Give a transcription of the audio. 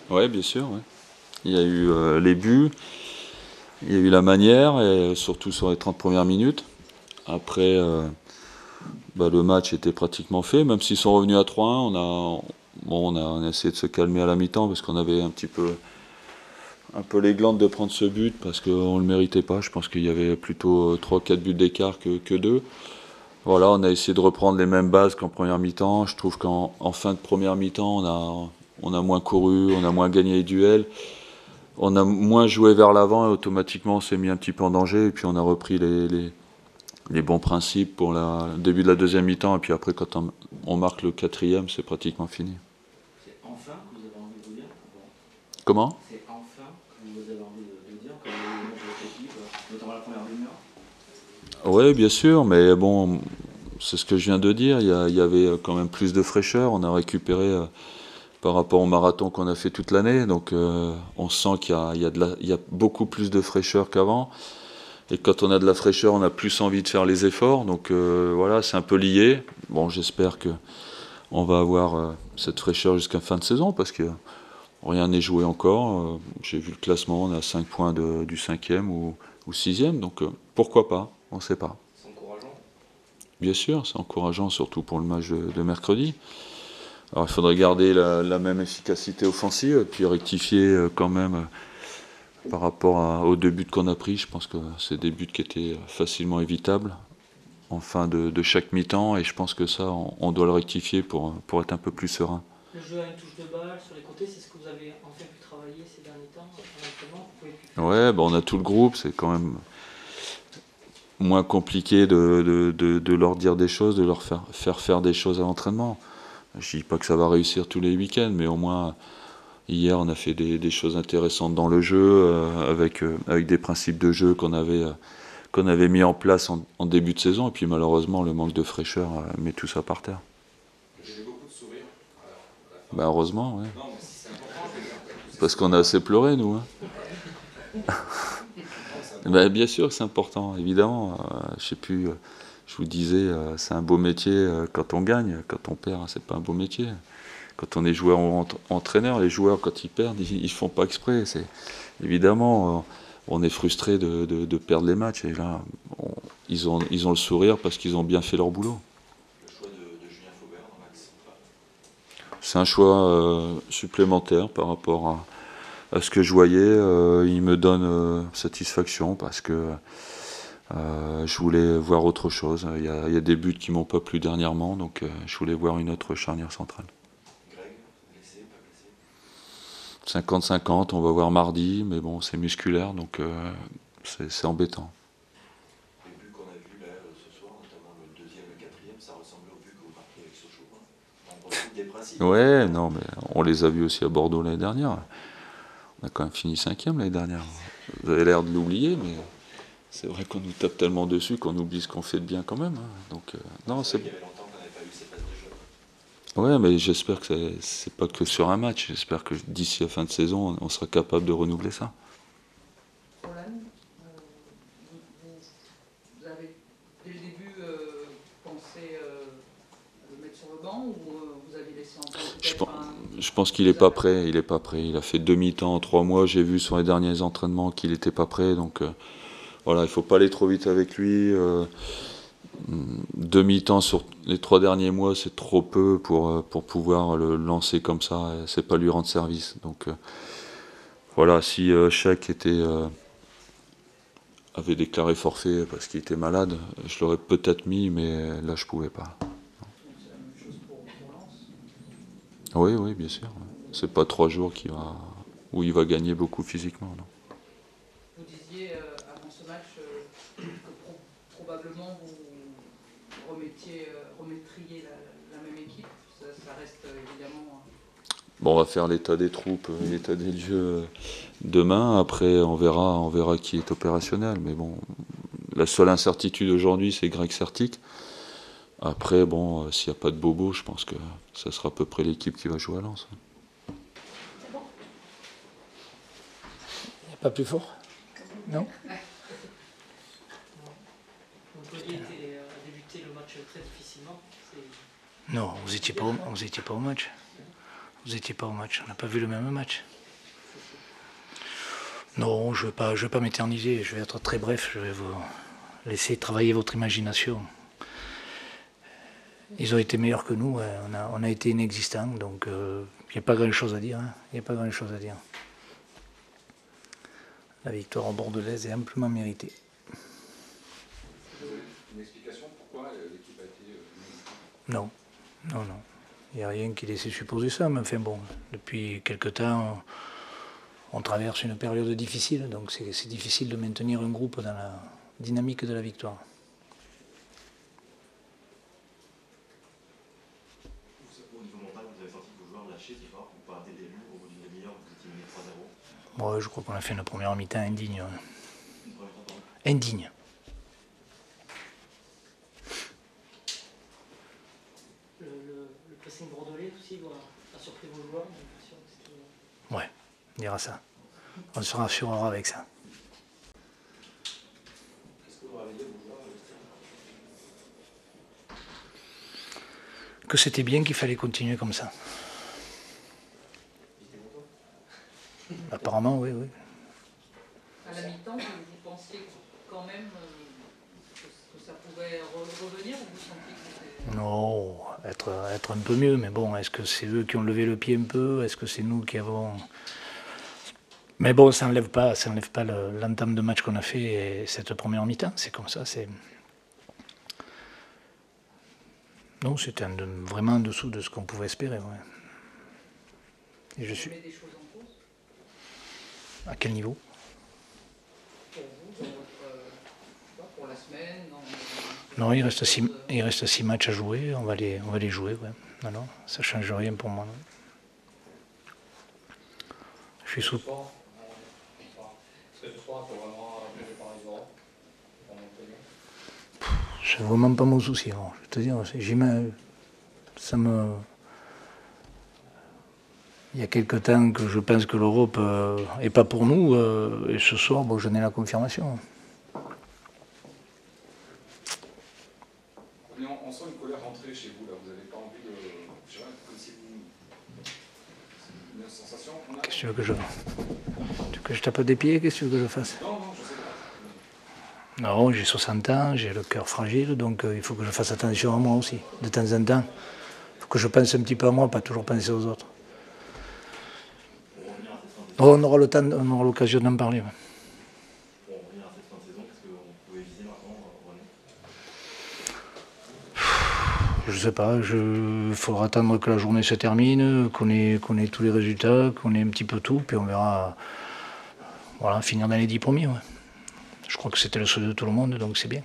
Ouais, bien sûr. Ouais. Il y a eu les buts, il y a eu la manière, et surtout sur les 30 premières minutes. Après, le match était pratiquement fait, même s'ils sont revenus à 3-1, on a essayé de se calmer à la mi-temps parce qu'on avait un peu les glandes de prendre ce but parce qu'on ne le méritait pas. Je pense qu'il y avait plutôt 3-4 buts d'écart que 2. Voilà, on a essayé de reprendre les mêmes bases qu'en première mi-temps. Je trouve qu'en fin de première mi-temps, on a moins couru, on a moins gagné les duels, on a moins joué vers l'avant et automatiquement on s'est mis un petit peu en danger. Et puis on a repris les bons principes pour le début de la deuxième mi-temps. Et puis après, quand on marque le quatrième, c'est pratiquement fini. C'est enfin que vous avez envie de vous dire. Comment ? C'est enfin que vous avez envie de dire, comme le match de votre équipe, notamment la première demi-heure. Oui, bien sûr, mais bon, c'est ce que je viens de dire. Il y avait quand même plus de fraîcheur. On a récupéré par rapport au marathon qu'on a fait toute l'année. Donc on sent qu'il y a beaucoup plus de fraîcheur qu'avant. Et quand on a de la fraîcheur, on a plus envie de faire les efforts. Donc voilà, c'est un peu lié. Bon, j'espère que on va avoir cette fraîcheur jusqu'à fin de saison parce que rien n'est joué encore. J'ai vu le classement, on est à 5 points du 5e ou 6e. Donc pourquoi pas, on ne sait pas. C'est encourageant. Bien sûr, c'est encourageant, surtout pour le match de mercredi. Alors il faudrait garder la même efficacité offensive et puis rectifier quand même par rapport aux deux buts qu'on a pris. Je pense que c'est des buts qui étaient facilement évitables en fin de chaque mi-temps et je pense que ça, on doit le rectifier pour être un peu plus serein. Le jeu à une touche de balle sur les côtés, c'est ce que vous avez enfin pu travailler ces derniers temps en entraînement. Vous pouvez plus faire Ouais, on a tout le groupe, c'est quand même moins compliqué de leur dire des choses, de leur faire des choses à l'entraînement. Je dis pas que ça va réussir tous les week-ends, mais au moins hier on a fait des choses intéressantes dans le jeu avec des principes de jeu qu'on avait mis en place en début de saison et puis malheureusement le manque de fraîcheur met tout ça par terre. J'ai eu beaucoup de sourires à la fin. Bah heureusement, ouais. Non, mais si c'est important, je veux dire. Parce qu'on a assez pleuré nous. Hein. Bah, bien sûr que c'est important, évidemment. Je sais plus. Je vous disais, c'est un beau métier quand on gagne. Quand on perd, c'est pas un beau métier. Quand on est joueur ou entraîneur, les joueurs quand ils perdent, ils font pas exprès. C'est évidemment, on est frustré de perdre les matchs. Et là, ils ont le sourire parce qu'ils ont bien fait leur boulot. Le choix de Julien Faubert dans l'axe central. C'est un choix supplémentaire par rapport à ce que je voyais. Il me donne satisfaction parce que je voulais voir autre chose. Il y a des buts qui m'ont pas plu dernièrement, donc je voulais voir une autre charnière centrale. Greg, blessé, pas blessé. 50-50, on va voir mardi, mais bon, c'est musculaire, donc c'est embêtant. Les buts qu'on a vus là ce soir, notamment le deuxième et le quatrième, ça ressemblait aux buts que vous marquez avec Sochaux. Hein. On retrouve des principes. Ouais, non, mais on les a vus aussi à Bordeaux l'année dernière. On a quand même fini 5e l'année dernière. Vous avez l'air de l'oublier, mais c'est vrai qu'on nous tape tellement dessus qu'on oublie ce qu'on fait de bien quand même. Hein. Donc, non, C'est vrai qu'il y avait longtemps qu'on n'avait pas eu ces passes de jeu. Ouais, mais j'espère que c'est pas que sur un match. J'espère que d'ici la fin de saison, on sera capable de renouveler ça. Roland, vous avez dès le début pensé le mettre sur le banc ou vous avez laissé entendre peut-être Je pense qu'il n'est pas prêt. Il est pas prêt. Il a fait demi-temps en 3 mois. J'ai vu sur les derniers entraînements qu'il n'était pas prêt. Donc voilà, il faut pas aller trop vite avec lui. Demi-temps sur les 3 derniers mois, c'est trop peu pour pouvoir le lancer comme ça. C'est pas lui rendre service. Donc voilà, si Shaq avait déclaré forfait parce qu'il était malade, je l'aurais peut-être mis, mais là je pouvais pas. c'est la même chose pour Lens. Oui, oui, bien sûr. C'est pas 3 jours où il va gagner beaucoup physiquement. Non. Vous disiez avant ce match que probablement vous remettriez la même équipe. Ça reste évidemment. Bon, on va faire l'état des troupes, l'état des lieux demain. Après, on verra qui est opérationnel. Mais bon, la seule incertitude aujourd'hui, c'est Greg Sertic. Après, bon, s'il n'y a pas de bobo, je pense que ça sera à peu près l'équipe qui va jouer à Lens. C'est bon. Il n'y a pas plus fort? Non? Montpellier a débuté le match très difficilement. Non, vous n'étiez pas au match. Vous n'étiez pas au match. On n'a pas vu le même match. Non, je ne vais pas m'éterniser, je vais être très bref, je vais vous laisser travailler votre imagination. Ils ont été meilleurs que nous, on a été inexistants, donc il n'y a pas grand-chose à dire. Il n'y a pas grand-chose à dire. La victoire en bordelaise est amplement méritée. Une explication pourquoi l'équipe a été Non, non, non. Il n'y a rien qui laissait supposer ça, mais enfin bon, depuis quelque temps, on traverse une période difficile, donc c'est difficile de maintenir un groupe dans la dynamique de la victoire. Au niveau mental, vous avez senti que vos joueurs lâchaient ce soir, vous pouvez arrêter des buts au bout d'une demi-heure, vous étiez mené 3-0. Bon, je crois qu'on a fait une première mi-temps indigne. Une première mi-temps, pardon. Indigne. Le pressing bordelais aussi a surpris vos joueurs. J'ai l'impression que c'était... Ouais, on dira ça. On se rassurera avec ça. Qu'est-ce que vous leur avez dit à vos joueurs à vestiaire? Que c'était bien, qu'il fallait continuer comme ça. Ils étaient contents? Apparemment, oui, oui. À la mi-temps, vous pensiez quand même que ça pouvait revenir ou vous sentiez que c'était... Non, être un peu mieux, mais bon, est-ce que c'est eux qui ont levé le pied un peu? Est-ce que c'est nous qui avons... Mais bon, ça n'enlève pas l'entame de match qu'on a fait et cette première mi-temps, c'est comme ça, c'est... Non, c'était vraiment en dessous de ce qu'on pouvait espérer, ouais. Et je suis... Vous mettez des choses en cause À quel niveau? pour vous, dans votre, pour la semaine Non, il reste 6 matchs à jouer, on va les jouer, ouais. Non, non, ça ne change rien pour moi. Non. Je suis sous... Est-ce que ce soir, tu as vraiment appelé par les euros pour Montpellier? C'est vraiment pas mon souci, hein. Je vais te dire, ça me... Il y a quelque temps que je pense que l'Europe n'est pas pour nous, et ce soir, bon, j'en ai la confirmation. On sent une colère rentrée chez vous, là. Vous n'avez pas envie de... Je sais pas, comme si vous... C'est une sensation qu'on a... Qu'est-ce que tu veux que je... Tu veux que je tape des pieds? Qu'est-ce que tu veux que je fasse? Non, je sais pas. Non, j'ai 60 ans, j'ai le cœur fragile, donc il faut que je fasse attention à moi aussi, de temps en temps. Il faut que je pense un petit peu à moi, pas toujours penser aux autres. Oh, on aura l'occasion d'en parler. Ouais. Pour en revenir à cette fin de saison, qu'est-ce que vous pouvez viser maintenant, René? Je sais pas, il faudra attendre que la journée se termine, qu'on ait tous les résultats, qu'on ait un petit peu tout, puis on verra, voilà, finir dans les 10 premiers. Ouais. Je crois que c'était le souhait de tout le monde, donc c'est bien.